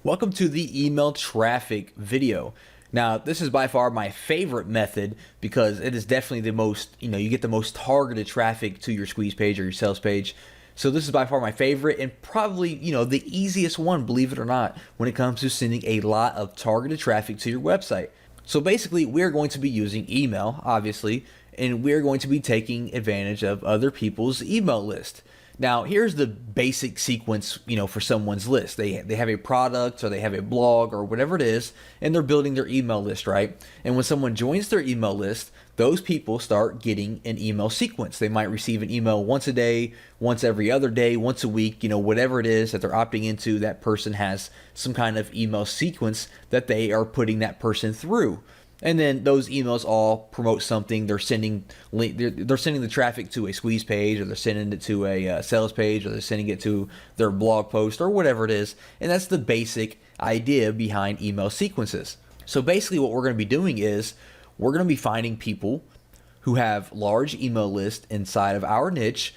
Welcome to the email traffic video. Now, this is by far my favorite method because it is definitely the most, you get the most targeted traffic to your squeeze page or your sales page. So this is by far my favorite and probably, the easiest one, believe it or not, when it comes to sending a lot of targeted traffic to your website. So basically, we're going to be using email, obviously, and we're going to be taking advantage of other people's email list. Now, here's the basic sequence, for someone's list. They have a product or they have a blog or whatever it is, and they're building their email list, right? And when someone joins their email list, those people start getting an email sequence. They might receive an email once a day, once every other day, once a week, whatever it is that they're opting into, that person has some kind of email sequence that they are putting that person through. And then those emails all promote something. They're sending the traffic to a squeeze page, or they're sending it to a sales page, or they're sending it to their blog post, or whatever it is. And that's the basic idea behind email sequences. So basically what we're going to be doing is we're going to be finding people who have large email lists inside of our niche.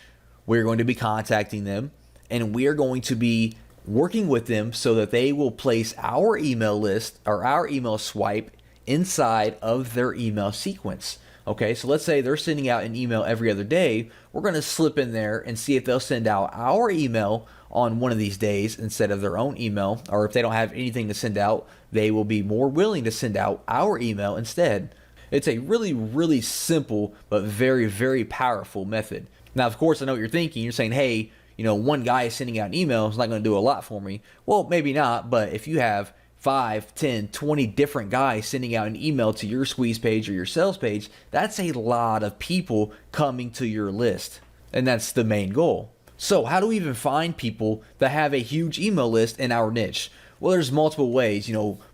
We're going to be contacting them, and we are going to be working with them so that they will place our email list or our email swipe inside of their email sequence. Okay, so let's say they're sending out an email every other day. We're going to slip in there and see if they'll send out our email on one of these days instead of their own email, or if they don't have anything to send out, they will be more willing to send out our email instead. It's a really, really simple but very, very powerful method. Now, of course, I know what you're thinking. You're saying, hey, one guy is sending out an email. It's not going to do a lot for me. Well, maybe not, but if you have 5, 10, 20 different guys sending out an email to your squeeze page or your sales page, that's a lot of people coming to your list. And that's the main goal. So how do we even find people that have a huge email list in our niche? Well, there's multiple ways.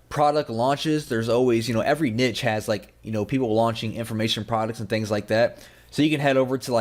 Product launches, there's always, every niche has people launching information products and things like that. So you can head over to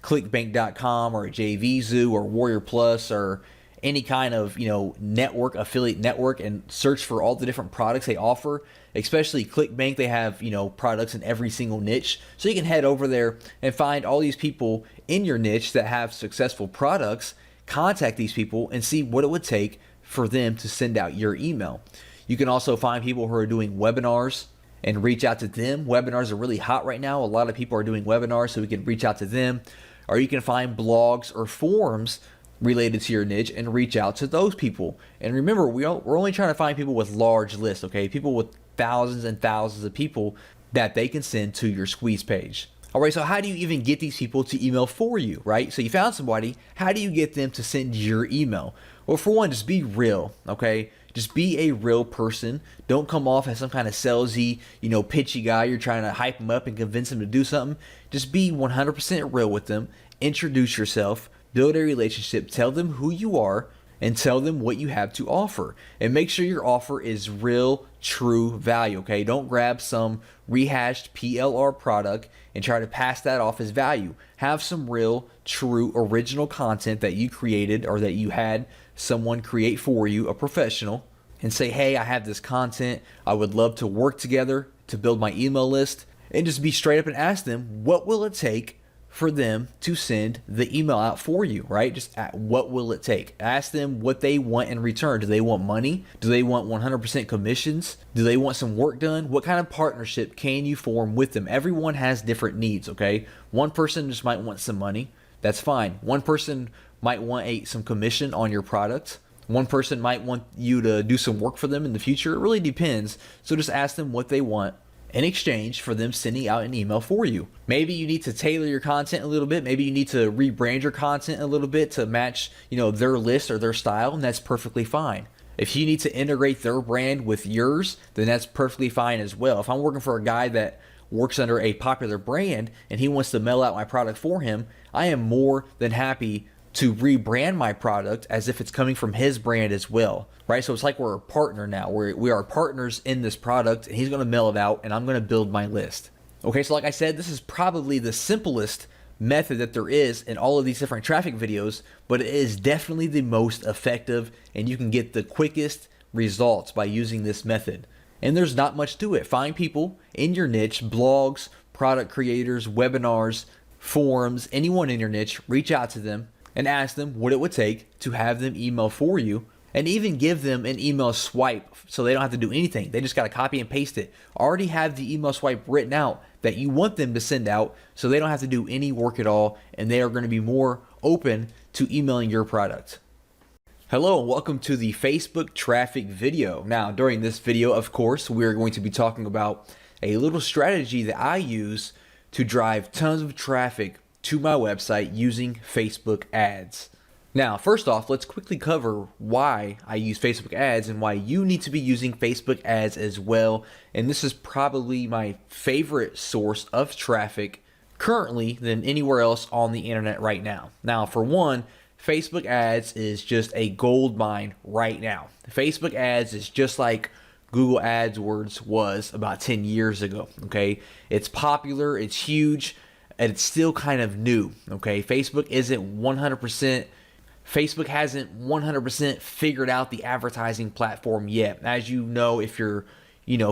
clickbank.com or JVZoo or Warrior Plus or any kind of network, affiliate network, and search for all the different products they offer. Especially ClickBank, they have products in every single niche, so you can head over there and find all these people in your niche that have successful products. Contact these people and see what it would take for them to send out your email. You can also find people who are doing webinars and reach out to them. Webinars are really hot right now. A lot of people are doing webinars, so we can reach out to them. Or you can find blogs or forums related to your niche and reach out to those people. And remember, we're only trying to find people with large lists, okay? People with thousands and thousands of people that they can send to your squeeze page. All right, so how do you even get these people to email for you, right? So you found somebody, how do you get them to send your email? Well, for one, just be real, okay? Just be a real person. Don't come off as some kind of salesy, pitchy guy. You're trying to hype them up and convince them to do something. Just be 100% real with them. Introduce yourself. Build a relationship, tell them who you are, and tell them what you have to offer. And make sure your offer is real, true value, okay? Don't grab some rehashed PLR product and try to pass that off as value. Have some real, true, original content that you created or that you had someone create for you, a professional, and say, hey, I have this content. I would love to work together to build my email list. And just be straight up and ask them, what will it take for them to send the email out for you, right? Just what will it take? Ask them what they want in return. Do they want money? Do they want 100% commissions? Do they want some work done? What kind of partnership can you form with them? Everyone has different needs, okay? One person just might want some money. That's fine. One person might want some commission on your product. One person might want you to do some work for them in the future. It really depends. So just ask them what they want in exchange for them sending out an email for you. Maybe you need to tailor your content a little bit. Maybe you need to rebrand your content a little bit to match, their list or their style, and that's perfectly fine. If you need to integrate their brand with yours, then that's perfectly fine as well. If I'm working for a guy that works under a popular brand and he wants to mail out my product for him, I am more than happy to rebrand my product as if it's coming from his brand as well, right? So it's like we're a partner now. We are partners in this product, and he's going to mail it out, and I'm going to build my list. Okay, so like I said, this is probably the simplest method that there is in all of these different traffic videos, but it is definitely the most effective, and you can get the quickest results by using this method. And there's not much to it. Find people in your niche, blogs, product creators, webinars, forums, anyone in your niche, reach out to them and ask them what it would take to have them email for you and even give them an email swipe so they don't have to do anything. They just got to copy and paste it. Already have the email swipe written out that you want them to send out so they don't have to do any work at all, and they are going to be more open to emailing your product. Hello and welcome to the Facebook traffic video. Now, during this video, of course, we're going to be talking about a little strategy that I use to drive tons of traffic to my website using Facebook ads. Now, first off, let's quickly cover why I use Facebook ads and why you need to be using Facebook ads as well. And this is probably my favorite source of traffic currently than anywhere else on the internet right now. Now, for one, Facebook ads is just a gold mine right now. Facebook ads is just like Google AdWords was about 10 years ago, okay? It's popular, it's huge, and it's still kind of new, okay? Facebook hasn't 100% figured out the advertising platform yet. As you know, if you're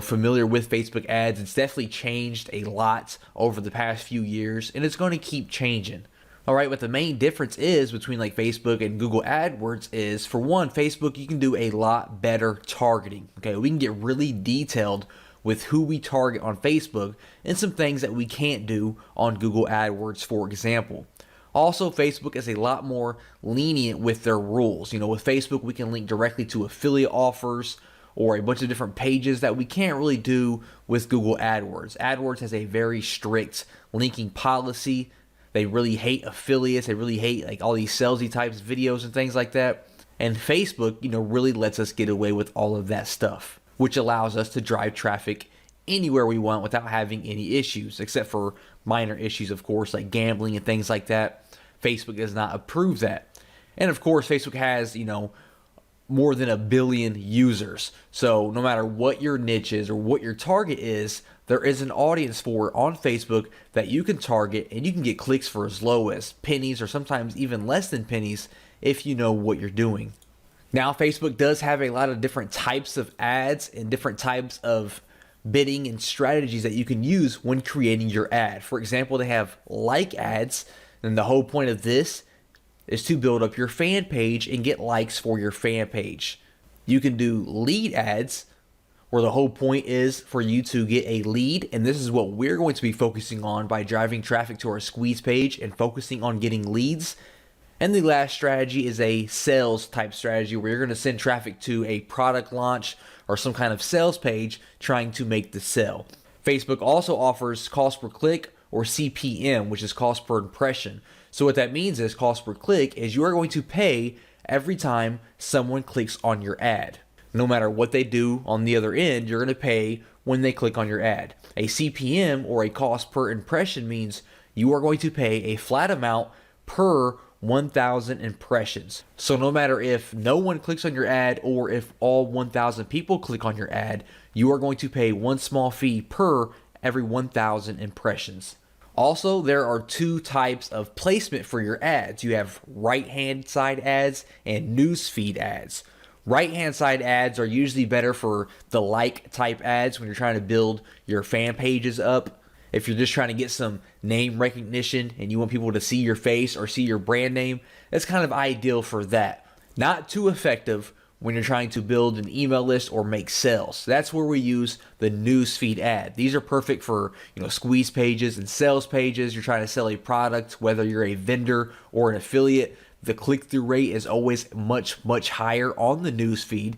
familiar with Facebook ads, it's definitely changed a lot over the past few years, and it's going to keep changing. All right, what the main difference is between like Facebook and Google AdWords is, for one, Facebook, you can do a lot better targeting. Okay, we can get really detailed with who we target on Facebook and some things that we can't do on Google AdWords, for example. Also, Facebook is a lot more lenient with their rules. With Facebook, we can link directly to affiliate offers or a bunch of different pages that we can't really do with Google AdWords. AdWords has a very strict linking policy. They really hate affiliates. They really hate like all these salesy types videos and things like that. And Facebook, really lets us get away with all of that stuff, which allows us to drive traffic anywhere we want without having any issues, except for minor issues, of course, like gambling and things like that. Facebook does not approve that. And of course, Facebook has, more than 1 billion users. So no matter what your niche is or what your target is, there is an audience for it on Facebook that you can target, and you can get clicks for as low as pennies or sometimes even less than pennies if you know what you're doing. Now, Facebook does have a lot of different types of ads and different types of bidding and strategies that you can use when creating your ad. For example, they have like ads, and the whole point of this is to build up your fan page and get likes for your fan page. You can do lead ads, where the whole point is for you to get a lead, and this is what we're going to be focusing on by driving traffic to our squeeze page and focusing on getting leads. And the last strategy is a sales type strategy, where you're going to send traffic to a product launch or some kind of sales page trying to make the sale. Facebook also offers cost per click, or CPM, which is cost per impression. So what that means is cost per click is you are going to pay every time someone clicks on your ad. No matter what they do on the other end, you're going to pay when they click on your ad. A CPM, or a cost per impression, means you are going to pay a flat amount per 1,000 impressions. So no matter if no one clicks on your ad or if all 1,000 people click on your ad, you are going to pay one small fee per every 1,000 impressions. Also, there are two types of placement for your ads. You have right-hand side ads and newsfeed ads. Right-hand side ads are usually better for the like type ads when you're trying to build your fan pages up. If you're just trying to get some name recognition and you want people to see your face or see your brand name, that's kind of ideal for that. Not too effective when you're trying to build an email list or make sales. That's where we use the newsfeed ad. These are perfect for, squeeze pages and sales pages. You're trying to sell a product, whether you're a vendor or an affiliate. The click-through rate is always much, much higher on the newsfeed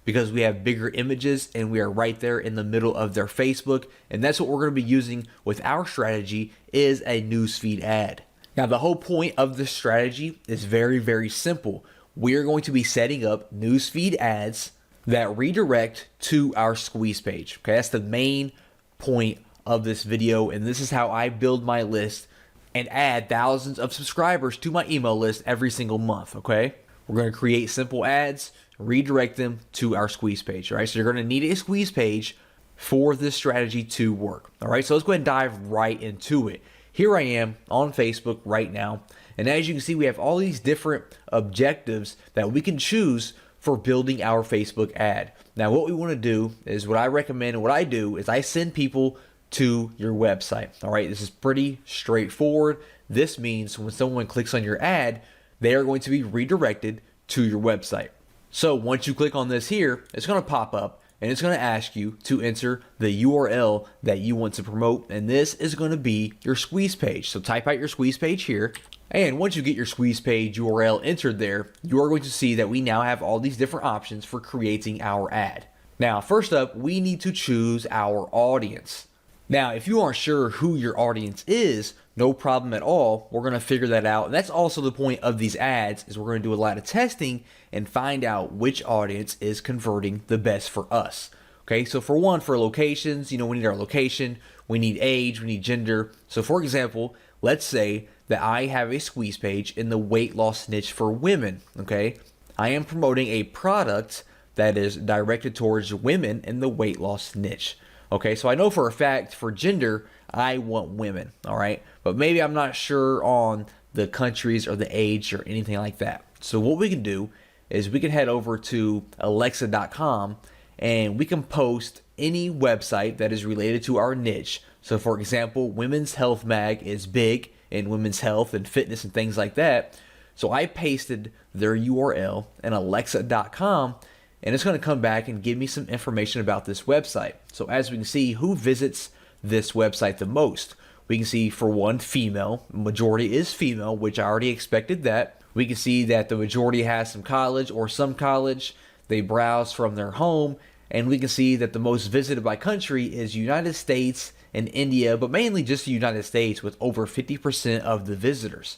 because we have bigger images and we are right there in the middle of their Facebook. And that's what we're going to be using with our strategy, is a newsfeed ad. Now, the whole point of this strategy is very, very simple. We are going to be setting up newsfeed ads that redirect to our squeeze page. Okay, that's the main point of this video, and this is how I build my list and add thousands of subscribers to my email list every single month. Okay, we're going to create simple ads, redirect them to our squeeze page. All right, so you're going to need a squeeze page for this strategy to work. All right, so let's go ahead and dive right into it. Here I am on Facebook right now, and as you can see, we have all these different objectives that we can choose for building our Facebook ad. Now, what we want to do is, what I recommend and what I do is I send people to your website. All right, this is pretty straightforward. This means when someone clicks on your ad, they are going to be redirected to your website. So once you click on this here, it's going to pop up and it's going to ask you to enter the URL that you want to promote. And this is going to be your squeeze page. So type out your squeeze page here. And once you get your squeeze page URL entered there, you are going to see that we now have all these different options for creating our ad. Now, first up, we need to choose our audience. Now, if you aren't sure who your audience is, no problem at all. We're going to figure that out. And that's also the point of these ads, is we're going to do a lot of testing and find out which audience is converting the best for us. Okay, so for one, for locations, we need our location, we need age, we need gender. So for example, let's say that I have a squeeze page in the weight loss niche for women. Okay, I am promoting a product that is directed towards women in the weight loss niche. Okay, so I know for a fact for gender, I want women, all right? But maybe I'm not sure on the countries or the age or anything like that. So what we can do is we can head over to alexa.com and we can post any website that is related to our niche. So for example, Women's Health Mag is big in women's health and fitness and things like that. So I pasted their URL in alexa.com and it's going to come back and give me some information about this website. So as we can see, who visits this website the most? We can see for one, female. Majority is female, which I already expected that. We can see that the majority has some college or some college. They browse from their home. And we can see that the most visited by country is United States and India, but mainly just the United States with over 50% of the visitors.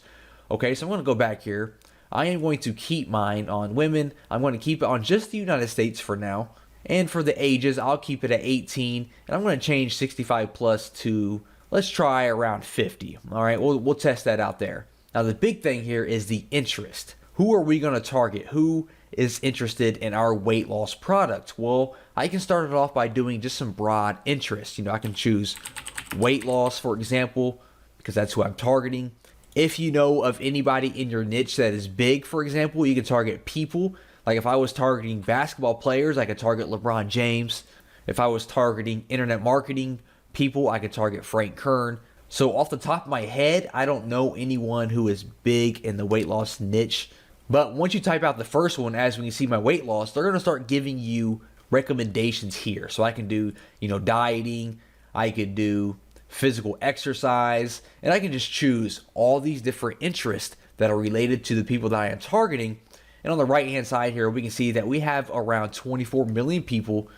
Okay, so I'm going to go back here. I am going to keep mine on women. I'm going to keep it on just the United States for now. And for the ages, I'll keep it at 18. And I'm going to change 65 plus to, let's try around 50. All right, we'll test that out there. Now, the big thing here is the interest. Who are we going to target? Who is interested in our weight loss product? Well, I can start it off by doing just some broad interest. I can choose weight loss, for example, because that's who I'm targeting. If you know of anybody in your niche that is big, for example, you can target people. Like if I was targeting basketball players, I could target LeBron James. If I was targeting internet marketing people, I could target Frank Kern. So off the top of my head, I don't know anyone who is big in the weight loss niche. But once you type out the first one, as we can see my weight loss, they're going to start giving you recommendations here. So I can do, dieting. I could do physical exercise, and I can just choose all these different interests that are related to the people that I am targeting. And on the right hand side here, we can see that we have around 24 million people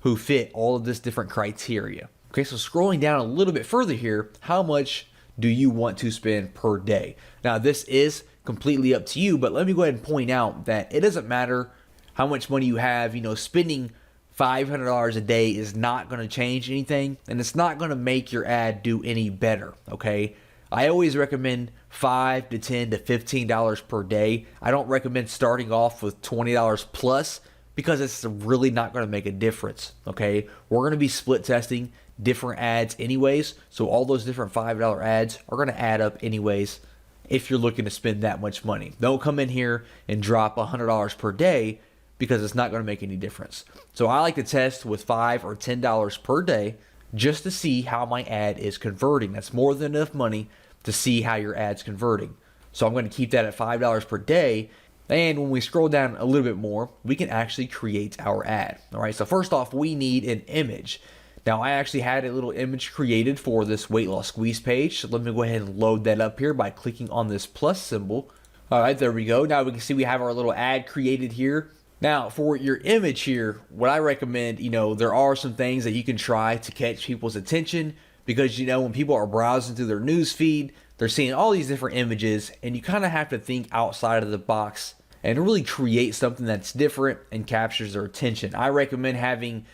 who fit all of this different criteria. Okay, so scrolling down a little bit further here, how much do you want to spend per day? Now this is completely up to you, but let me go ahead and point out that it doesn't matter how much money you have. Spending $500 a day is not going to change anything, and it's not going to make your ad do any better, okay? I always recommend $5 to $10 to $15 per day. I don't recommend starting off with $20 plus because it's really not going to make a difference, okay? We're going to be split testing different ads anyways, so all those different $5 ads are going to add up anyways if you're looking to spend that much money. Don't come in here and drop $100 per day because it's not going to make any difference. So I like to test with $5 or $10 per day just to see how my ad is converting. That's more than enough money to see how your ad's converting. So I'm going to keep that at $5 per day. And when we scroll down a little bit more, we can actually create our ad. All right, so first off, we need an image. Now, I actually had a little image created for this weight loss squeeze page. So let me go ahead and load that up here by clicking on this plus symbol. All right, there we go. Now we can see we have our little ad created here. Now, for your image here, what I recommend, there are some things that you can try to catch people's attention because, when people are browsing through their news feed, they're seeing all these different images, and you kind of have to think outside of the box and really create something that's different and captures their attention. I recommend having,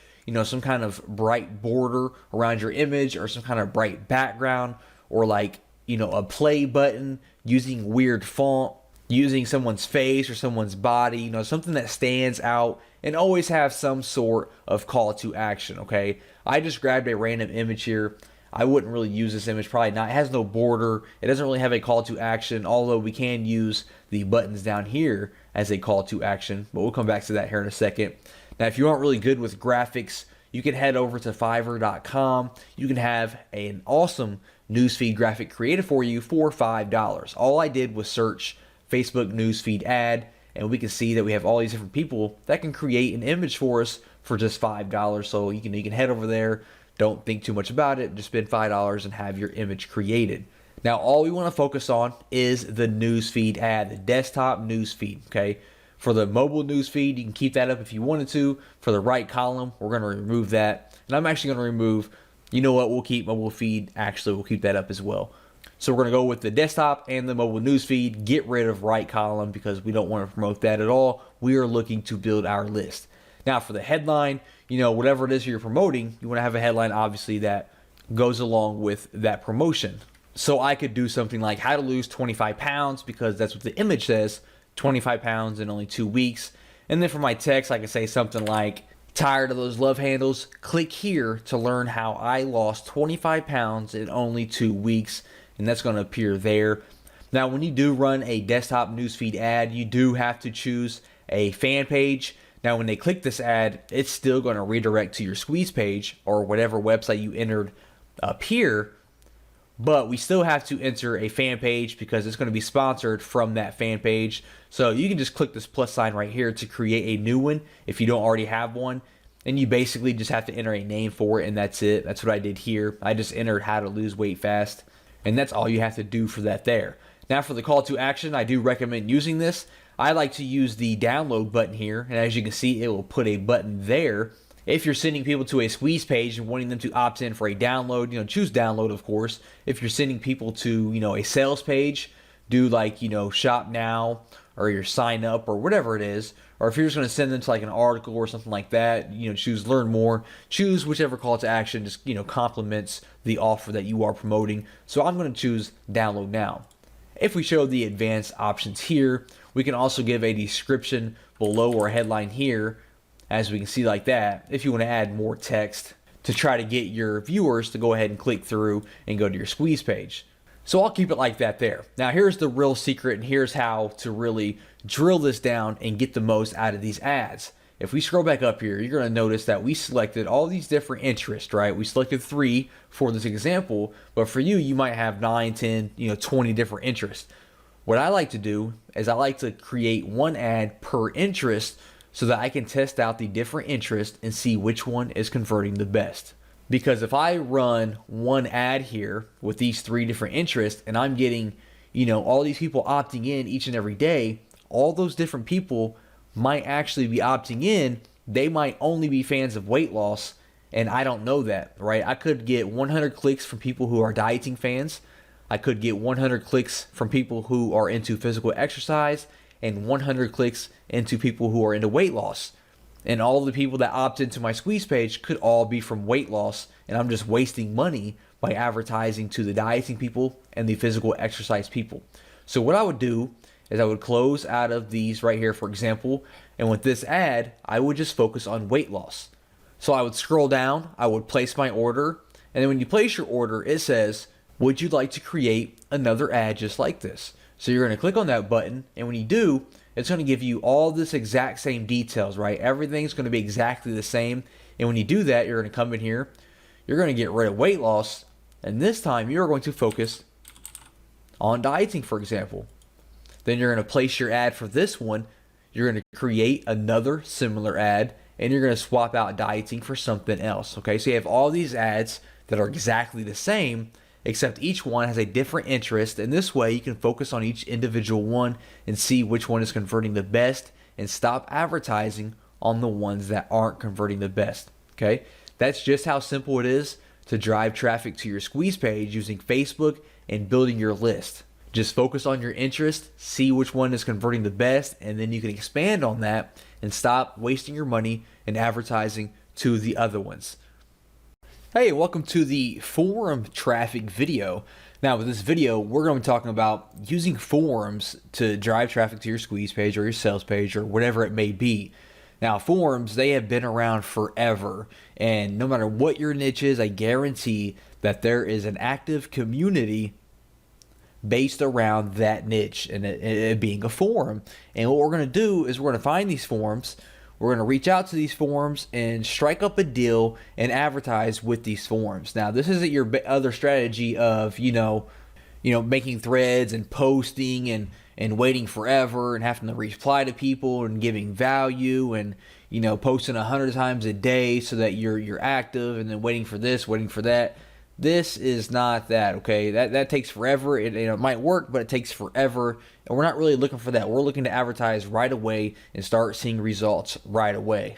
some kind of bright border around your image or some kind of bright background or like, a play button using weird font, using someone's face or someone's body, something that stands out, and always have some sort of call to action, okay? I just grabbed a random image here. I wouldn't really use this image, probably not. It has no border. It doesn't really have a call to action, although we can use the buttons down here as a call to action, but we'll come back to that here in a second. Now, if you aren't really good with graphics, you can head over to Fiverr.com. You can have an awesome newsfeed graphic created for you for $5. All I did was search Facebook newsfeed ad, and we can see that we have all these different people that can create an image for us for just $5. So you can head over there, don't think too much about it, just spend $5 and have your image created. Now all we want to focus on is the newsfeed ad, the desktop newsfeed, okay? For the mobile newsfeed, you can keep that up if you wanted to. For the right column, we're going to remove that. And I'm actually going to remove, you know what, we'll keep mobile feed. Actually, we'll keep that up as well. So we're going to go with the desktop and the mobile newsfeed, get rid of right column because we don't want to promote that at all. We are looking to build our list. Now for the headline, you know, whatever it is you're promoting, you want to have a headline obviously that goes along with that promotion. So I could do something like how to lose 25 pounds because that's what the image says, 25 pounds in only 2 weeks. And then for my text, I could say something like, tired of those love handles? Click here to learn how I lost 25 pounds in only 2 weeks. And that's going to appear there. Now, when you do run a desktop newsfeed ad, you do have to choose a fan page. Now, when they click this ad, it's still going to redirect to your squeeze page or whatever website you entered up here. But we still have to enter a fan page because it's going to be sponsored from that fan page. So you can just click this plus sign right here to create a new one if you don't already have one. And you basically just have to enter a name for it, and that's it. That's what I did here. I just entered how to lose weight fast. And that's all you have to do for that there. Now for the call to action, I do recommend using this. I like to use the download button here. And as you can see, it will put a button there. If you're sending people to a squeeze page and wanting them to opt in for a download, you know, choose download, of course. If you're sending people to, you know, a sales page, do like, you know, shop now or your sign up or whatever it is. Or if you're just going to send them to like an article or something like that, you know, choose learn more, choose whichever call to action just, you know, complements the offer that you are promoting. So I'm going to choose download now. If we show the advanced options here, we can also give a description below or a headline here, as we can see like that, if you want to add more text to try to get your viewers to go ahead and click through and go to your squeeze page. So I'll keep it like that there. Now here's the real secret, and here's how to really drill this down and get the most out of these ads. If we scroll back up here, you're going to notice that we selected all these different interests, right? We selected 3 for this example, but for you, you might have 9, 10, 20 different interests. What I like to do is I like to create one ad per interest so that I can test out the different interests and see which one is converting the best. Because if I run one ad here with these 3 different interests and I'm getting, all these people opting in each and every day, all those different people might actually be opting in. They might only be fans of weight loss, and I don't know that, right? I could get 100 clicks from people who are dieting fans. I could get 100 clicks from people who are into physical exercise, and 100 clicks into people who are into weight loss. And all of the people that opt into my squeeze page could all be from weight loss, and I'm just wasting money by advertising to the dieting people and the physical exercise people. So what I would do is I would close out of these right here, for example, and with this ad, I would just focus on weight loss. So I would scroll down, I would place my order, and then when you place your order, it says, would you like to create another ad just like this? So you're going to click on that button, and when you do, it's going to give you all this exact same details, right? Everything's going to be exactly the same. And when you do that, you're going to come in here, you're going to get rid of weight loss, and this time you're going to focus on dieting, for example. Then you're going to place your ad for this one. You're going to create another similar ad, and you're going to swap out dieting for something else, okay? So you have all these ads that are exactly the same, except each one has a different interest, and this way you can focus on each individual one and see which one is converting the best and stop advertising on the ones that aren't converting the best, okay? That's just how simple it is to drive traffic to your squeeze page using Facebook and building your list. Just focus on your interest, see which one is converting the best, and then you can expand on that and stop wasting your money and advertising to the other ones. Hey, welcome to the forum traffic video. Now with this video, we're going to be talking about using forums to drive traffic to your squeeze page or your sales page or whatever it may be. Now forums, they have been around forever, and no matter what your niche is, I guarantee that there is an active community based around that niche and it being a forum. And what we're going to do is we're going to find these forums. We're going to reach out to these forums and strike up a deal and advertise with these forums. Now, this isn't your other strategy of, making threads and posting and, and waiting forever and having to reply to people and giving value and, you know, posting 100 times a day so that you're active, and then waiting for this, waiting for that. This is not that, okay? That takes forever. It might work, but it takes forever, and we're not really looking for that. We're looking to advertise right away and start seeing results right away.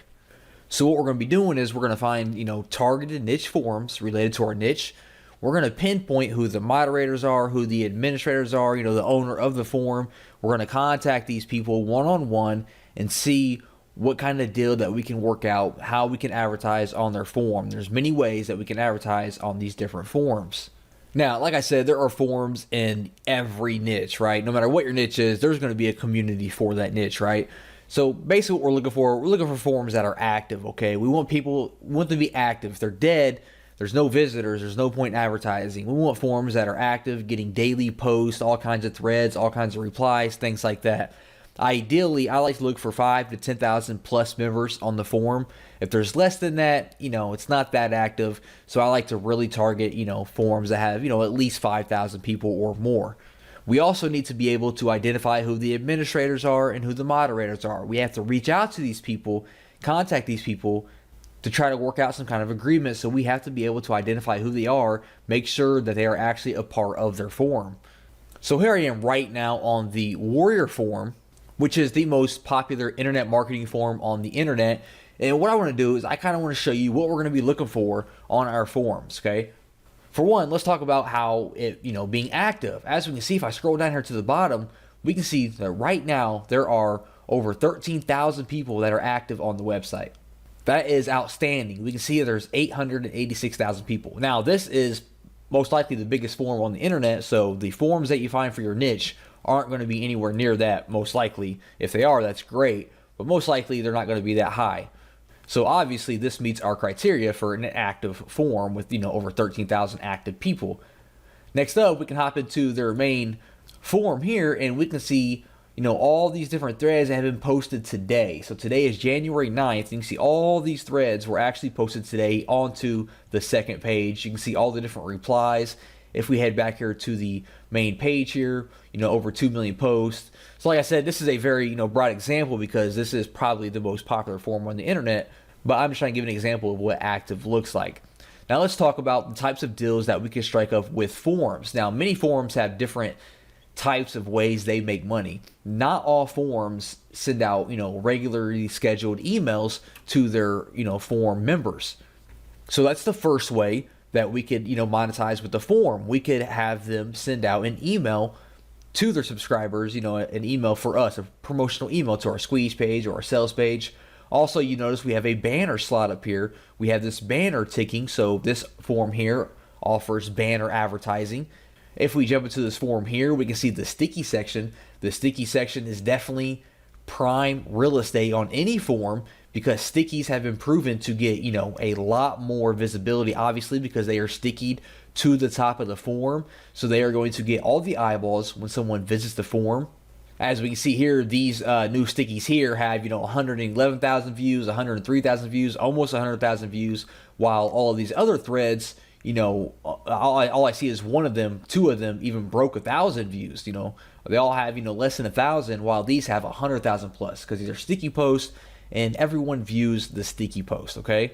So what we're going to be doing is we're going to find, you know, targeted niche forums related to our niche. We're going to pinpoint who the moderators are, who the administrators are, you know, the owner of the forum. We're going to contact these people one-on-one and see what kind of deal that we can work out, how we can advertise on their forum. There's many ways that we can advertise on these different forums. Now, like I said, there are forums in every niche, right? No matter what your niche is, there's going to be a community for that niche, right? So basically what we're looking for forums that are active, okay? We want them to be active. If they're dead, there's no visitors, there's no point in advertising. We want forums that are active, getting daily posts, all kinds of threads, all kinds of replies, things like that. Ideally, I like to look for 5,000 to 10,000 plus members on the forum. If there's less than that, you know, it's not that active. So I like to really target, you know, forums that have, you know, at least 5,000 people or more. We also need to be able to identify who the administrators are and who the moderators are. We have to reach out to these people, contact these people to try to work out some kind of agreement. So we have to be able to identify who they are, make sure that they are actually a part of their forum. So here I am right now on the Warrior forum, which is the most popular internet marketing forum on the internet. And what I want to do is I kind of want to show you what we're going to be looking for on our forums, okay? For one, let's talk about how it, you know, being active. As we can see, if I scroll down here to the bottom, we can see that right now there are over 13,000 people that are active on the website. That is outstanding. We can see there's 886,000 people. Now, this is most likely the biggest forum on the internet, so the forums that you find for your niche aren't going to be anywhere near that, most likely. If they are, that's great, but most likely they're not going to be that high. So obviously this meets our criteria for an active forum with, you know, over 13,000 active people. Next up, we can hop into their main forum here, and we can see, you know, all these different threads that have been posted today. So today is January 9th. You can see all these threads were actually posted today onto the second page. You can see all the different replies. If we head back here to the main page here, you know, over 2 million posts. So like I said, this is a very, you know, broad example because this is probably the most popular forum on the internet, but I'm just trying to give an example of what active looks like. Now let's talk about the types of deals that we can strike up with forums. Now, many forums have different types of ways they make money. Not all forums send out, you know, regularly scheduled emails to their, you know, forum members. So that's the first way that we could, you know, monetize with the forum. We could have them send out an email to their subscribers, you know, an email for us, a promotional email to our squeeze page or our sales page. Also, you notice we have a banner slot up here. We have this banner ticking, so this forum here offers banner advertising. If we jump into this forum here, we can see the sticky section. The sticky section is definitely prime real estate on any forum because stickies have been proven to get, you know, a lot more visibility, obviously, because they are stickied to the top of the forum. So they are going to get all the eyeballs when someone visits the forum. As we can see here, these new stickies here have, you know, 111,000 views, 103,000 views, almost 100,000 views, while all of these other threads, you know, all I see is one of them, two of them even broke 1,000 views. You know, they all have, you know, less than 1,000, while these have 100,000 plus because these are sticky posts and everyone views the sticky post. Okay.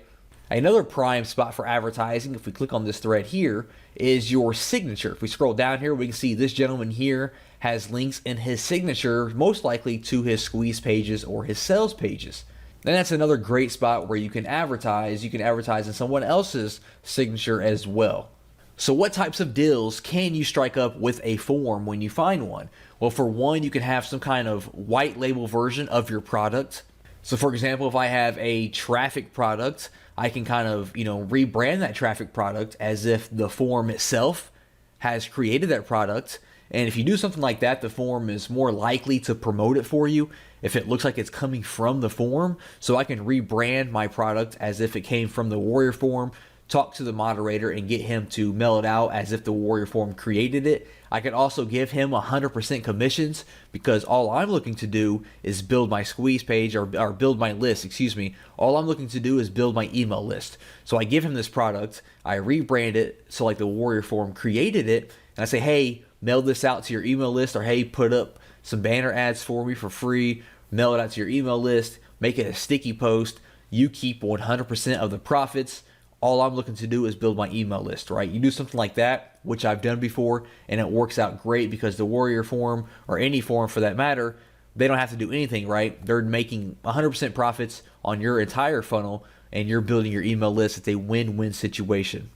Another prime spot for advertising, if we click on this thread here, is your signature. If we scroll down here, we can see this gentleman here has links in his signature, most likely to his squeeze pages or his sales pages. And that's another great spot where you can advertise. You can advertise in someone else's signature as well. So what types of deals can you strike up with a forum when you find one? Well, for one, you can have some kind of white label version of your product. So for example, if I have a traffic product, I can kind of, you know, rebrand that traffic product as if the forum itself has created that product. And if you do something like that, the forum is more likely to promote it for you if it looks like it's coming from the forum. So I can rebrand my product as if it came from the Warrior forum, talk to the moderator and get him to mail it out as if the Warrior forum created it. I can also give him 100% commissions because all I'm looking to do is build my squeeze page or build my list, excuse me. All I'm looking to do is build my email list. So I give him this product, I rebrand it so like the Warrior forum created it, and I say, hey, mail this out to your email list, or hey, put up, some banner ads for me for free, mail it out to your email list, make it a sticky post. You keep 100% of the profits. All I'm looking to do is build my email list, right? You do something like that, which I've done before, and it works out great because the Warrior Forum, or any forum for that matter, they don't have to do anything, right? They're making 100% profits on your entire funnel, and you're building your email list. It's a win-win situation.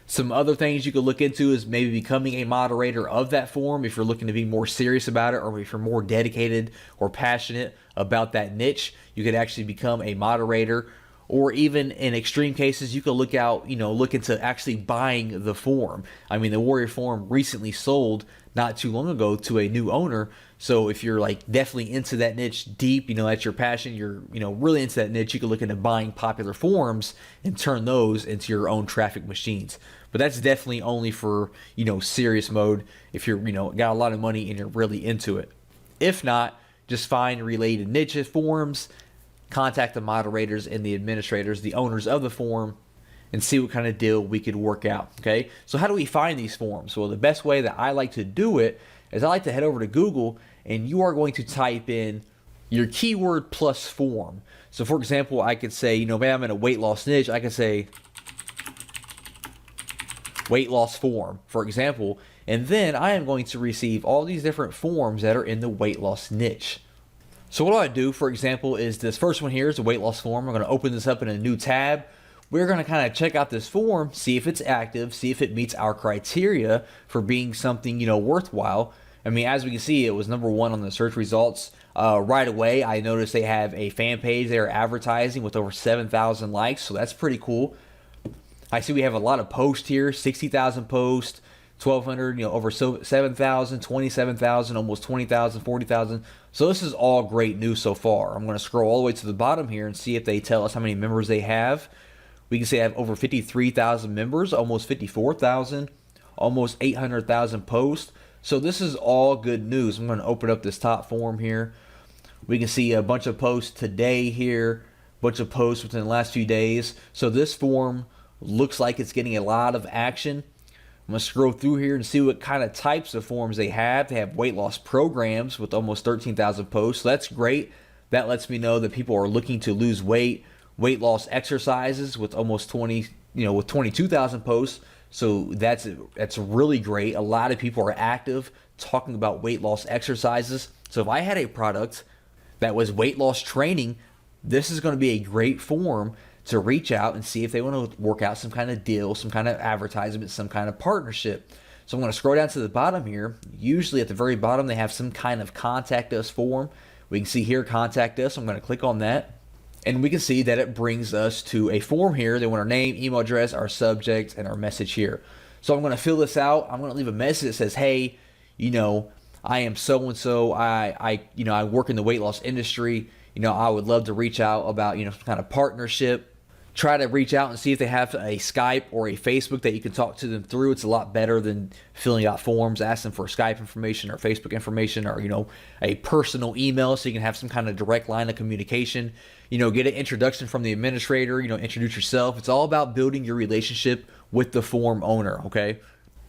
Some other things you could look into is maybe becoming a moderator of that forum if you're looking to be more serious about it, or if you're more dedicated or passionate about that niche. You could actually become a moderator, or even in extreme cases, you could look into actually buying the forum. I mean, the Warrior Forum recently sold not too long ago to a new owner. So if you're like definitely into that niche deep, that's your passion, you're really into that niche, you can look into buying popular forums and turn those into your own traffic machines. But that's definitely only for serious mode, if you're got a lot of money and you're really into it. If not, just find related niche forums, contact the moderators and the administrators, the owners of the forum, and see what kind of deal we could work out. Okay, so how do we find these forums? Well, the best way that I like to do it is I like to head over to Google, and you are going to type in your keyword plus forum. So for example, I could say, maybe I'm in a weight loss niche, I could say weight loss forum, for example, and then I am going to receive all these different forums that are in the weight loss niche. So what I do, for example, is this first one here is a weight loss forum. I'm going to open this up in a new tab. We're going to kind of check out this forum, see if it's active, see if it meets our criteria for being something, worthwhile. I mean, as we can see, it was #1 on the search results. Right away, I noticed they have a fan page they are advertising with over 7,000 likes, so that's pretty cool. I see we have a lot of posts here, 60,000 posts, 1,200, over 7,000, 27,000, almost 20,000, 40,000. So this is all great news so far. I'm going to scroll all the way to the bottom here and see if they tell us how many members they have. We can see I have over 53,000 members, almost 54,000, almost 800,000 posts. So this is all good news. I'm going to open up this top forum here. We can see a bunch of posts today here, a bunch of posts within the last few days. So this forum looks like it's getting a lot of action. I'm going to scroll through here and see what kind of types of forums they have. They have weight loss programs with almost 13,000 posts. So that's great. That lets me know that people are looking to lose weight. Weight loss exercises with almost with 22,000 posts. So that's really great. A lot of people are active talking about weight loss exercises. So if I had a product that was weight loss training, this is going to be a great forum to reach out and see if they want to work out some kind of deal, some kind of advertisement, some kind of partnership. So I'm going to scroll down to the bottom here. Usually at the very bottom, they have some kind of contact us form. We can see here, contact us. I'm going to click on that. And we can see that it brings us to a form here. They want our name, email address, our subject, and our message here. So I'm going to fill this out. I'm going to leave a message that says, hey, I am so-and-so. I work in the weight loss industry. I would love to reach out about, some kind of partnership. Try to reach out and see if they have a Skype or a Facebook that you can talk to them through. It's a lot better than filling out forms, asking for Skype information or Facebook information, or a personal email so you can have some kind of direct line of communication. Get an introduction from the administrator, introduce yourself. It's all about building your relationship with the forum owner, okay?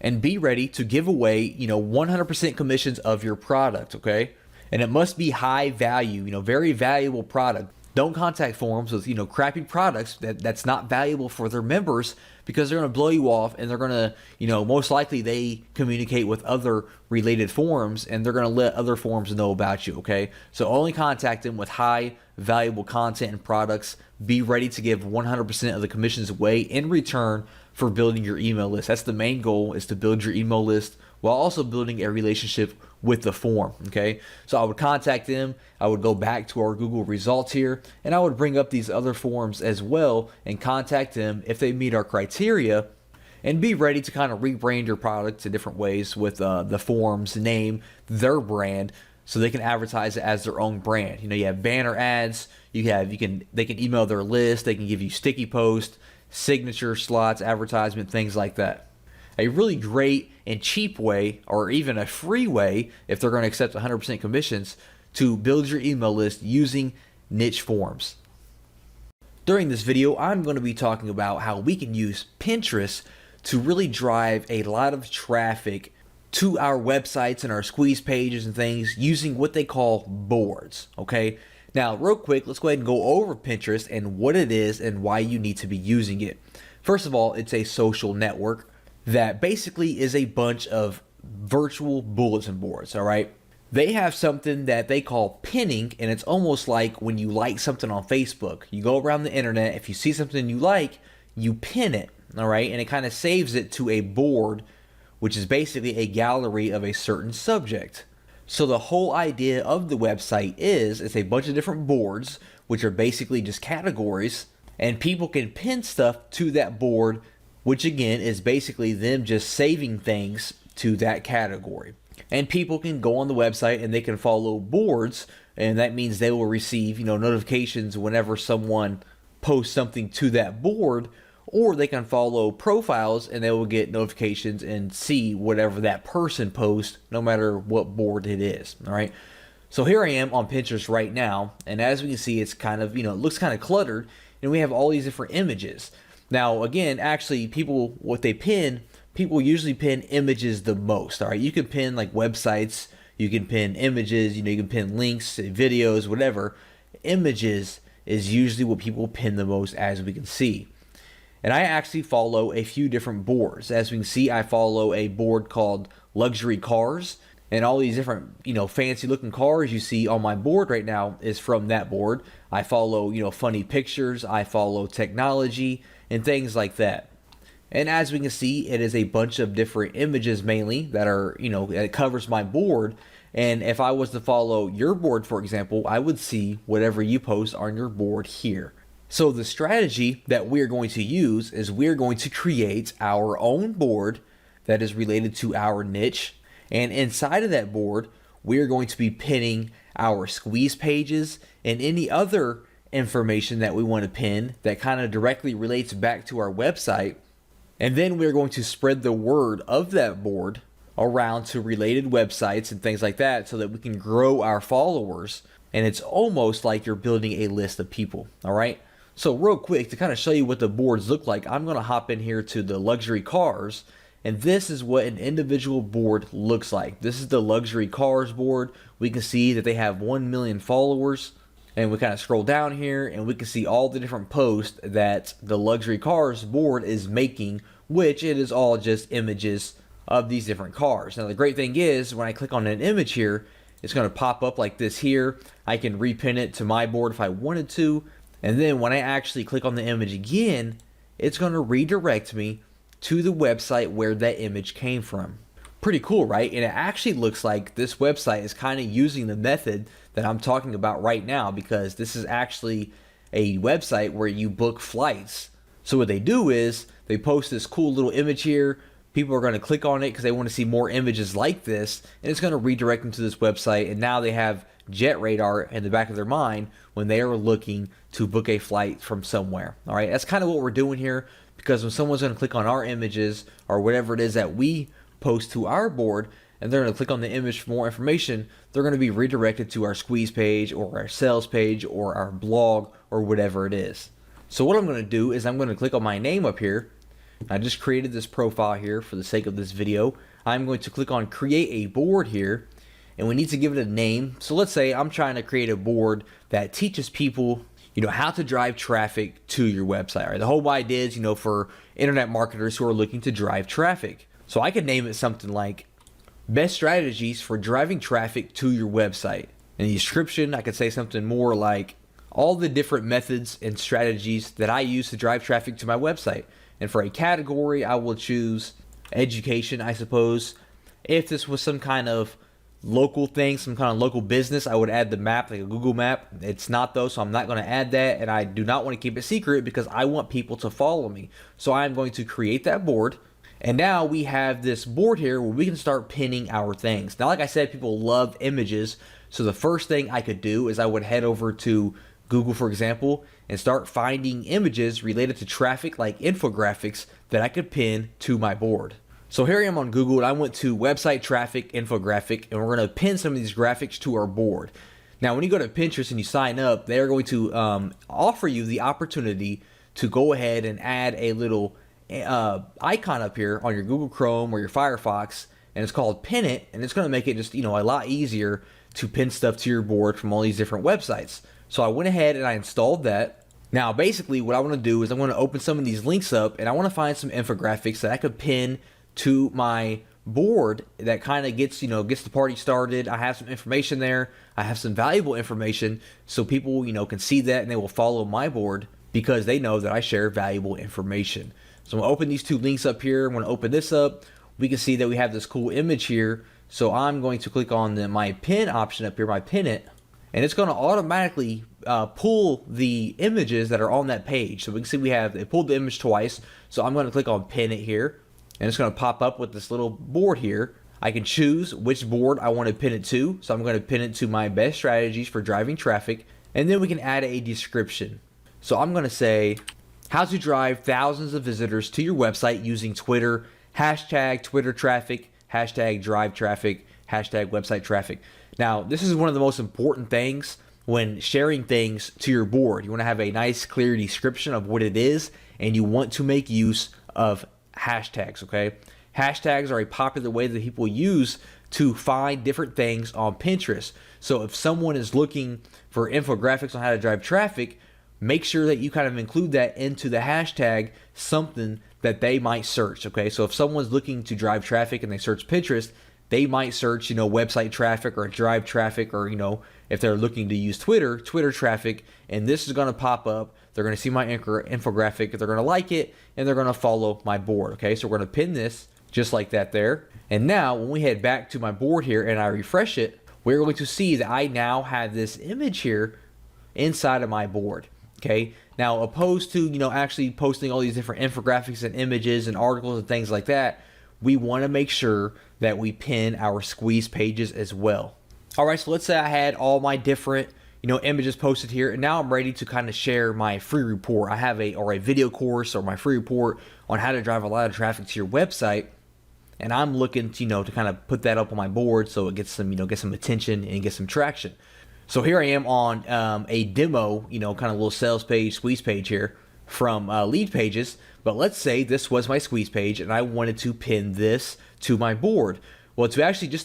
And be ready to give away, 100% commissions of your product, okay? And it must be high value, very valuable product. Don't contact forums with, crappy products that's not valuable for their members, because they're going to blow you off, and they're going to, most likely they communicate with other related forums, and they're going to let other forums know about you, okay? So only contact them with high valuable content and products. Be ready to give 100% of the commissions away in return for building your email list. That's the main goal, is to build your email list while also building a relationship with the forum, okay? So I would contact them, I would go back to our Google results here, and I would bring up these other forums as well and contact them if they meet our criteria, and be ready to kind of rebrand your product in different ways with the forum's name, their brand, so they can advertise it as their own brand. You have banner ads, they can email their list, they can give you sticky posts, signature slots, advertisement, things like that. A really great and cheap way, or even a free way, if they're going to accept 100% commissions, to build your email list using niche forums. During this video, I'm going to be talking about how we can use Pinterest to really drive a lot of traffic to our websites and our squeeze pages and things using what they call boards, okay? Now, real quick, let's go ahead and go over Pinterest and what it is and why you need to be using it. First of all, it's a social network that basically is a bunch of virtual bulletin boards, all right? They have something that they call pinning, and it's almost like when you like something on Facebook. You go around the internet, if you see something you like, you pin it, all right? And it kind of saves it to a board, which is basically a gallery of a certain subject. So the whole idea of the website is it's a bunch of different boards, which are basically just categories, and people can pin stuff to that board, which again is basically them just saving things to that category. And people can go on the website and they can follow boards, and that means they will receive, notifications whenever someone posts something to that board, or they can follow profiles and they will get notifications and see whatever that person posts, no matter what board it is. All right. So here I am on Pinterest right now, and as we can see, it's kind of, it looks kind of cluttered, and we have all these different images. Now, again, actually, people usually pin images the most. All right. You can pin like websites, you can pin images, you can pin links, videos, whatever. Images is usually what people pin the most, as we can see. And I actually follow a few different boards. As we can see, I follow a board called Luxury Cars, and all these different, fancy looking cars you see on my board right now is from that board. I follow, funny pictures, I follow technology and things like that. And as we can see, it is a bunch of different images mainly that are, it covers my board. And if I was to follow your board, for example, I would see whatever you post on your board here. So the strategy that we're going to use is we're going to create our own board that is related to our niche. And inside of that board, we're going to be pinning our squeeze pages and any other information that we want to pin that kind of directly relates back to our website. And then we're going to spread the word of that board around to related websites and things like that so that we can grow our followers. And it's almost like you're building a list of people, all right? So real quick, to kind of show you what the boards look like, I'm going to hop in here to the luxury cars, and this is what an individual board looks like. This is the luxury cars board. We can see that they have 1 million followers, and we kind of scroll down here and we can see all the different posts that the luxury cars board is making, which it is all just images of these different cars. Now the great thing is when I click on an image here, it's going to pop up like this here. I can repin it to my board if I wanted to. And then when I actually click on the image again, it's going to redirect me to the website where that image came from. Pretty cool, right? And it actually looks like this website is kind of using the method that I'm talking about right now, because this is actually a website where you book flights. So what they do is they post this cool little image here. People are going to click on it because they want to see more images like this, and it's going to redirect them to this website. And now they have jet radar in the back of their mind when they are looking to book a flight from somewhere. All right, that's kind of what we're doing here, because when someone's going to click on our images or whatever it is that we post to our board, and they're going to click on the image for more information, they're going to be redirected to our squeeze page or our sales page or our blog or whatever it is. So what I'm going to do is I'm going to click on my name up here. I just created this profile here for the sake of this video. I'm going to click on create a board here, and we need to give it a name. So let's say I'm trying to create a board that teaches people, how to drive traffic to your website. Right? The whole idea is, for internet marketers who are looking to drive traffic. So I could name it something like best strategies for driving traffic to your website. In the description, I could say something more like all the different methods and strategies that I use to drive traffic to my website. And for a category, I will choose education, I suppose. If this was some kind of local thing, some kind of local business, I would add the map, like a Google map. It's not though, so I'm not going to add that, and I do not want to keep it secret because I want people to follow me. So I'm going to create that board, and now we have this board here where we can start pinning our things. Now, like I said, people love images, so the first thing I could do is I would head over to Google, for example, and start finding images related to traffic, like infographics, that I could pin to my board. So here I am on Google, and I went to website traffic infographic, and we're going to pin some of these graphics to our board. Now, when you go to Pinterest and you sign up, they're going to offer you the opportunity to go ahead and add a little icon up here on your Google Chrome or your Firefox and it's called Pin It, and it's going to make it just, a lot easier to pin stuff to your board from all these different websites. So I went ahead and I installed that. Now, basically what I want to do is I want to open some of these links up, and I want to find some infographics that I could pin to my board that kind of gets the party started. I have some information there. I have some valuable information, so people, can see that and they will follow my board because they know that I share valuable information. So I'm going to open these two links up here. I'm going to open this up. We can see that we have this cool image here. So I'm going to click on my pin option up here, my Pin It, and it's going to automatically pull the images that are on that page. So we can see it pulled the image twice. So I'm going to click on Pin It here, and it's going to pop up with this little board here. I can choose which board I want to pin it to. So I'm going to pin it to my best strategies for driving traffic, and then we can add a description. So I'm going to say, how to drive thousands of visitors to your website using Twitter, hashtag Twitter traffic, hashtag drive traffic, hashtag website traffic. Now, this is one of the most important things when sharing things to your board. You want to have a nice, clear description of what it is, and you want to make use of hashtags, okay? Hashtags are a popular way that people use to find different things on Pinterest. So if someone is looking for infographics on how to drive traffic, make sure that you kind of include that into the hashtag, something that they might search, okay? So if someone's looking to drive traffic and they search Pinterest, they might search, website traffic or drive traffic, or, if they're looking to use Twitter traffic, and this is going to pop up. They're going to see my infographic, they're going to like it, and they're going to follow my board, okay? So we're going to pin this just like that there. And now when we head back to my board here and I refresh it, we're going to see that I now have this image here inside of my board, okay? Now, opposed to, actually posting all these different infographics and images and articles and things like that, we want to make sure that we pin our squeeze pages as well. All right, so let's say I had all my different, images posted here, and now I'm ready to kind of share my free report. I have a video course or my free report on how to drive a lot of traffic to your website, and I'm looking to kind of put that up on my board so it gets some attention and get some traction. So here I am on a demo, kind of little sales page, squeeze page here from Lead Pages. But let's say this was my squeeze page and I wanted to pin this to my board. Well, to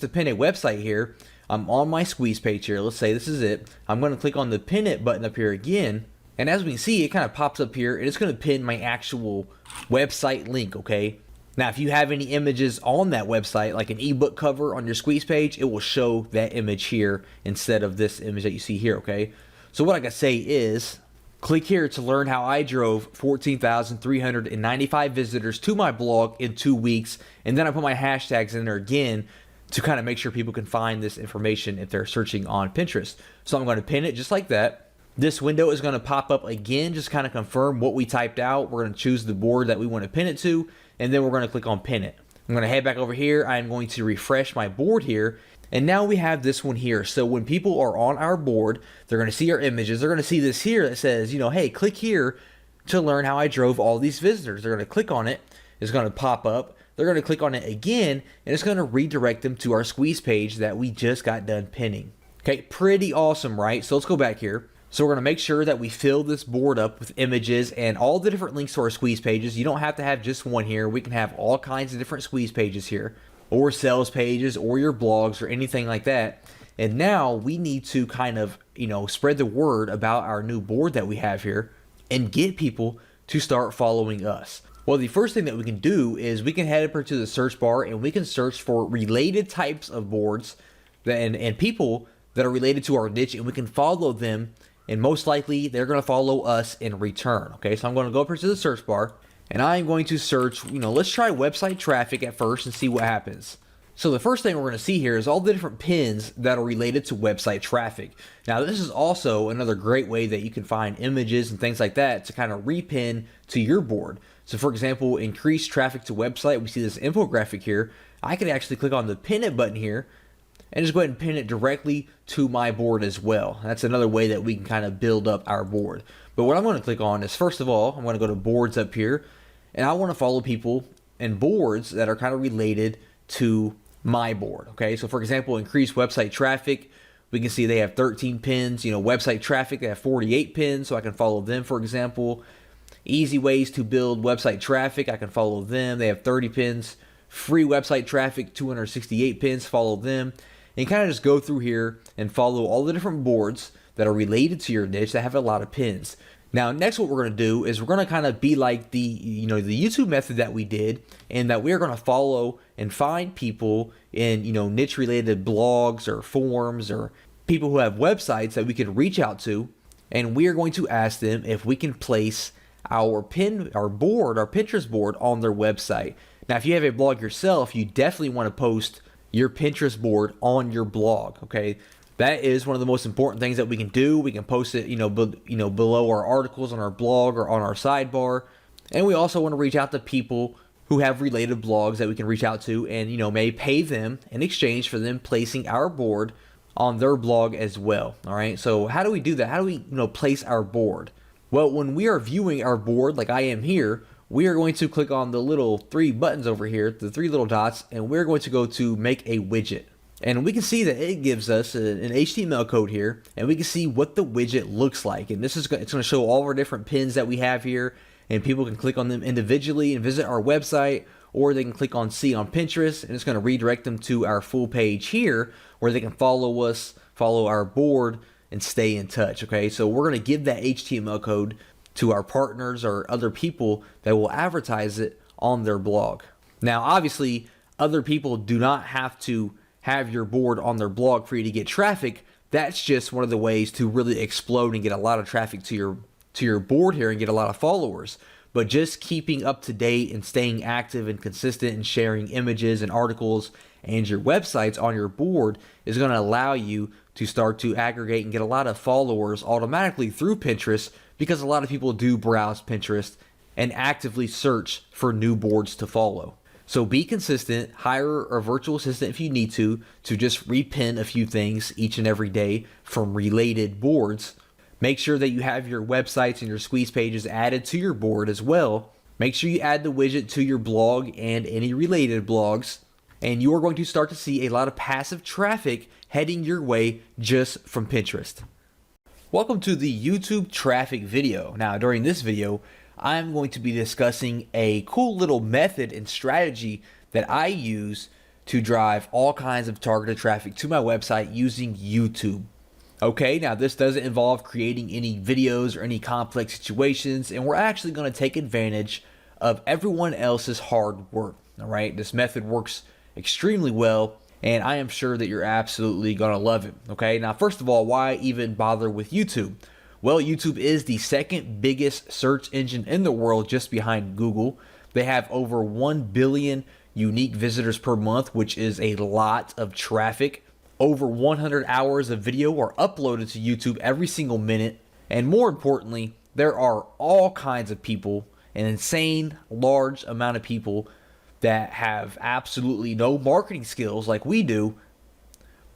pin a website here, I'm on my squeeze page here. Let's say this is it. I'm going to click on the Pin It button up here again. And as we can see, it kind of pops up here and it's going to pin my actual website link, okay? Now, if you have any images on that website, like an ebook cover on your squeeze page, it will show that image here instead of this image that you see here, okay? So what I can say is, click here to learn how I drove 14,395 visitors to my blog in 2 weeks, and then I put my hashtags in there again to kind of make sure people can find this information if they're searching on Pinterest. So I'm going to pin it just like that. This window is going to pop up again, just kind of confirm what we typed out. We're going to choose the board that we want to pin it to, and then we're going to click on Pin It. I'm going to head back over here. I'm going to refresh my board here, and now we have this one here. So when people are on our board, they're going to see our images. They're going to see this here that says, hey, click here to learn how I drove all these visitors. They're going to click on it. It's going to pop up. They're going to click on it again, and it's going to redirect them to our squeeze page that we just got done pinning. Okay, pretty awesome, right? So let's go back here. So we're going to make sure that we fill this board up with images and all the different links to our squeeze pages. You don't have to have just one here. We can have all kinds of different squeeze pages here, or sales pages, or your blogs, or anything like that. And now we need to kind of, spread the word about our new board that we have here and get people to start following us. Well, the first thing that we can do is we can head over to the search bar and we can search for related types of boards and people that are related to our niche, and we can follow them, and most likely they're going to follow us in return. Okay, so I'm going to go up here to the search bar and I'm going to search, let's try website traffic at first and see what happens. So the first thing we're going to see here is all the different pins that are related to website traffic. Now, this is also another great way that you can find images and things like that to kind of repin to your board. So for example, increase traffic to website. We see this infographic here. I can actually click on the Pin It button here and just go ahead and pin it directly to my board as well. That's another way that we can kind of build up our board. But what I'm going to click on is, first of all, I'm going to go to boards up here, and I want to follow people and boards that are kind of related to my board. Okay, so for example, increase website traffic. We can see they have 13 pins. Website traffic, they have 48 pins, so I can follow them, for example. Easy ways to build website traffic, I can follow them. They have 30 pins. free website traffic, 268 pins, follow them, and kind of just go through here and follow all the different boards that are related to your niche that have a lot of pins. Now, next what we're going to do is we're going to kind of be like the YouTube method that we did, and that we're going to follow and find people in, niche related blogs or forums or people who have websites that we can reach out to, and we are going to ask them if we can place our Pinterest board on their website. Now, if you have a blog yourself, you definitely want to post your Pinterest board on your blog, okay? That is one of the most important things that we can do. We can post it, below our articles on our blog or on our sidebar. And we also want to reach out to people who have related blogs that we can reach out to and, may pay them in exchange for them placing our board on their blog as well. All right. So how do we do that? How do we, place our board? Well, when we are viewing our board, like I am here, we are going to click on the little 3 buttons over here, the 3 little dots, and we're going to go to make a widget. And we can see that it gives us an HTML code here, and we can see what the widget looks like. And it's going to show all our different pins that we have here, and people can click on them individually and visit our website, or they can click on see on Pinterest, and it's going to redirect them to our full page here, where they can follow us, follow our board, and stay in touch. Okay, so we're going to give that HTML code to our partners or other people that will advertise it on their blog. Now, obviously, other people do not have to have your board on their blog for you to get traffic. That's just one of the ways to really explode and get a lot of traffic to your board here and get a lot of followers. But just keeping up to date and staying active and consistent and sharing images and articles and your websites on your board is going to allow you to start to aggregate and get a lot of followers automatically through Pinterest, because a lot of people do browse Pinterest and actively search for new boards to follow. So be consistent, hire a virtual assistant if you need to just repin a few things each and every day from related boards. Make sure that you have your websites and your squeeze pages added to your board as well. Make sure you add the widget to your blog and any related blogs, and you are going to start to see a lot of passive traffic heading your way just from Pinterest. Welcome to the YouTube traffic video. Now, during this video, I'm going to be discussing a cool little method and strategy that I use to drive all kinds of targeted traffic to my website using YouTube. Okay, now this doesn't involve creating any videos or any complex situations, and we're actually going to take advantage of everyone else's hard work. All right, this method works extremely well, and I am sure that you're absolutely going to love it. Okay, now first of all, why even bother with YouTube? Well, YouTube is the second biggest search engine in the world, just behind Google. They have over 1 billion unique visitors per month, which is a lot of traffic. Over 100 hours of video are uploaded to YouTube every single minute. And more importantly, there are all kinds of people, an insane large amount of people that have absolutely no marketing skills like we do,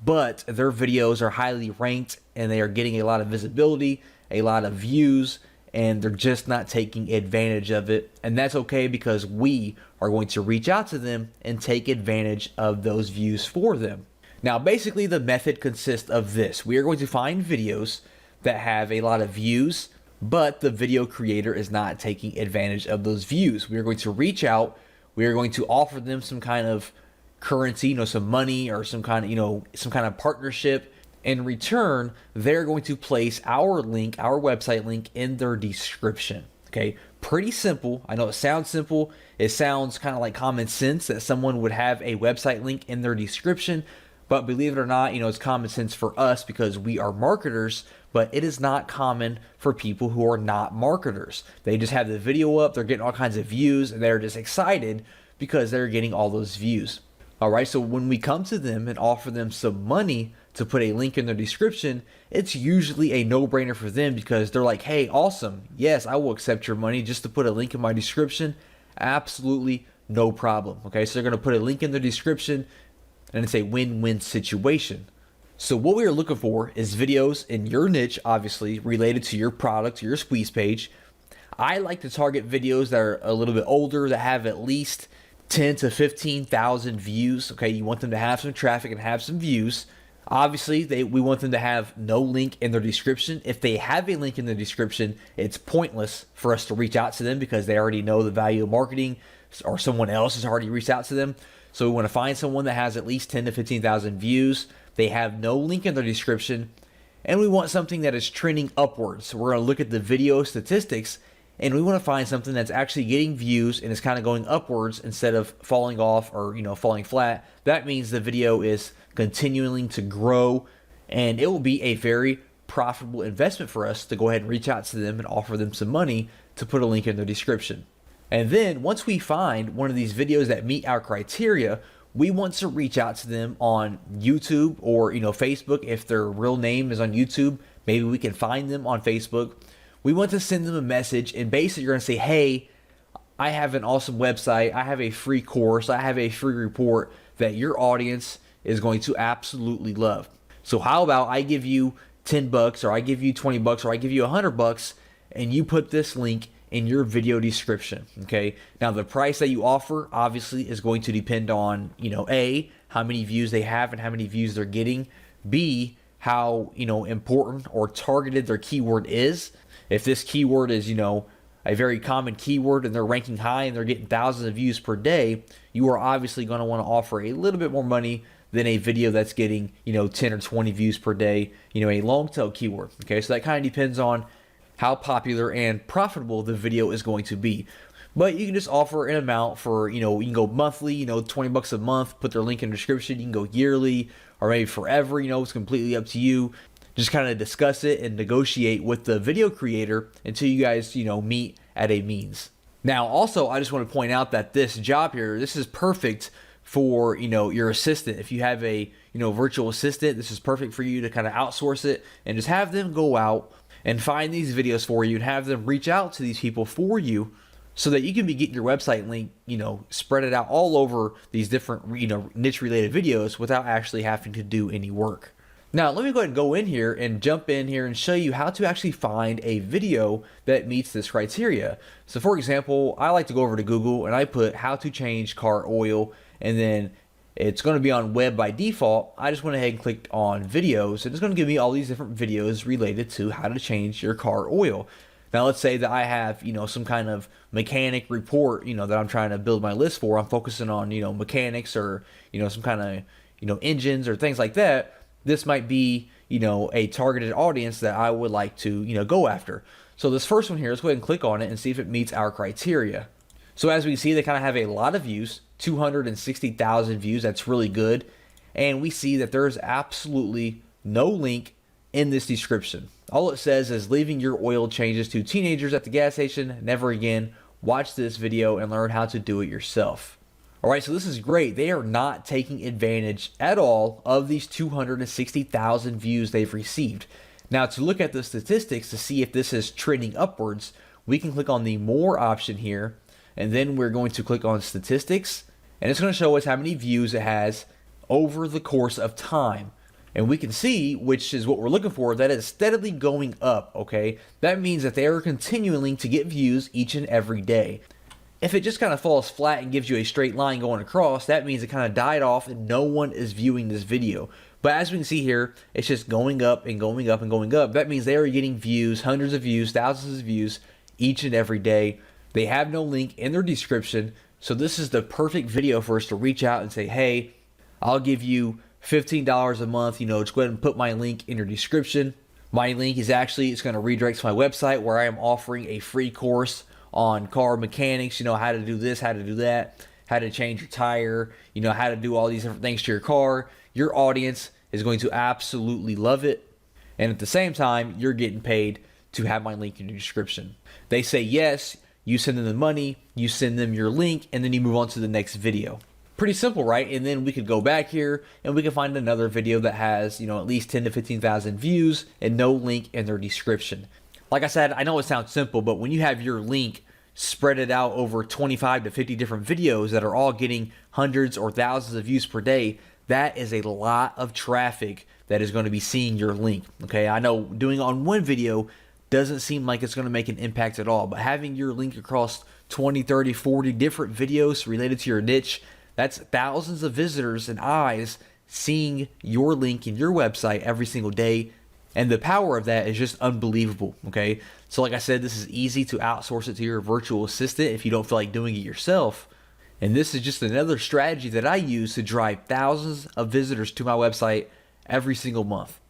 but their videos are highly ranked and they are getting a lot of visibility, a lot of views, and they're just not taking advantage of it. And that's okay, because we are going to reach out to them and take advantage of those views for them. Now, basically the method consists of this. We are going to find videos that have a lot of views, but the video creator is not taking advantage of those views. We are going to reach out. We are going to offer them some kind of currency, some money or some kind of partnership. In return, they're going to place our link, our website link, in their description. Okay, pretty simple. I know it sounds simple. It sounds kind of like common sense that someone would have a website link in their description, but believe it or not, it's common sense for us because we are marketers, but it is not common for people who are not marketers. They just have the video up, they're getting all kinds of views, and they're just excited because they're getting all those views. All right, so when we come to them and offer them some money to put a link in their description, it's usually a no-brainer for them because they're like, hey, awesome. Yes, I will accept your money just to put a link in my description. Absolutely no problem. Okay, so they're going to put a link in the description, and it's a win-win situation. So what we are looking for is videos in your niche, obviously, related to your product, your squeeze page. I like to target videos that are a little bit older, that have at least 10 to 15,000 views. Okay, you want them to have some traffic and have some views. Obviously, we want them to have no link in their description. If they have a link in the description, it's pointless for us to reach out to them because they already know the value of marketing, or someone else has already reached out to them. So we want to find someone that has at least 10 to 15,000 views. They have no link in their description, and we want something that is trending upwards. So we're going to look at the video statistics, and we want to find something that's actually getting views and is kind of going upwards instead of falling off or falling flat. That means the video is continuing to grow, and it will be a very profitable investment for us to go ahead and reach out to them and offer them some money to put a link in their description. And then once we find one of these videos that meet our criteria, we want to reach out to them on YouTube or Facebook. If their real name is on YouTube, maybe we can find them on Facebook. We want to send them a message, and basically you're going to say, hey, I have an awesome website, I have a free course, I have a free report that your audience is going to absolutely love. So how about I give you $10, or I give you $20, or I give you $100, and you put this link in your video description. Okay. Now the price that you offer obviously is going to depend on, A, how many views they have and how many views they're getting. B, how, important or targeted their keyword is. If this keyword is, a very common keyword and they're ranking high and they're getting thousands of views per day, you are obviously going to want to offer a little bit more money than a video that's getting, 10 or 20 views per day, a long tail keyword. Okay. So that kind of depends on how popular and profitable the video is going to be. But you can just offer an amount for, you can go monthly, $20 a month, put their link in the description. You can go yearly or maybe forever, it's completely up to you. Just kind of discuss it and negotiate with the video creator until you guys, meet at a means. Now, also, I just want to point out that this job here, this is perfect for, your assistant. If you have a, virtual assistant, this is perfect for you to kind of outsource it and just have them go out and find these videos for you and have them reach out to these people for you so that you can be getting your website link, spread it out all over these different, niche related videos without actually having to do any work. Now, let me go ahead and go in here and jump in here and show you how to actually find a video that meets this criteria. So for example, I like to go over to Google and I put how to change car oil, and then it's going to be on web by default. I just went ahead and clicked on videos, and it's going to give me all these different videos related to how to change your car oil. Now, let's say that I have, some kind of mechanic report, that I'm trying to build my list for. I'm focusing on, mechanics or, some kind of, engines or things like that. This might be, a targeted audience that I would like to, go after. So this first one here, let's go ahead and click on it and see if it meets our criteria. So as we can see, they kind of have a lot of views, 260,000 views. That's really good. And we see that there's absolutely no link in this description. All it says is leaving your oil changes to teenagers at the gas station. Never again. Watch this video and learn how to do it yourself. All right, so this is great. They are not taking advantage at all of these 260,000 views they've received. Now, to look at the statistics to see if this is trending upwards, we can click on the more option here, and then we're going to click on statistics, and it's going to show us how many views it has over the course of time. And we can see, which is what we're looking for, that it's steadily going up, okay? That means that they are continuing to get views each and every day. If it just kind of falls flat and gives you a straight line going across, that means it kind of died off and no one is viewing this video. But as we can see here, it's just going up and going up and going up. That means they are getting views, hundreds of views, thousands of views each and every day. They have no link in their description. So this is the perfect video for us to reach out and say, hey, I'll give you $15 a month. Just go ahead and put my link in your description. My link is actually, it's going to redirect to my website where I am offering a free course on car mechanics, how to do this, how to do that, how to change your tire, how to do all these different things to your car. Your audience is going to absolutely love it. And at the same time, you're getting paid to have my link in your description. They say yes, you send them the money, you send them your link, and then you move on to the next video. Pretty simple, right? And then we could go back here and we can find another video that has, at least 10 to 15,000 views and no link in their description. Like I said, I know it sounds simple, but when you have your link spread it out over 25 to 50 different videos that are all getting hundreds or thousands of views per day, that is a lot of traffic that is going to be seeing your link. Okay, I know doing it on one video doesn't seem like it's going to make an impact at all, but having your link across 20, 30, 40 different videos related to your niche, that's thousands of visitors and eyes seeing your link in your website every single day. And the power of that is just unbelievable, okay? So like I said, this is easy to outsource it to your virtual assistant if you don't feel like doing it yourself. And this is just another strategy that I use to drive thousands of visitors to my website every single month.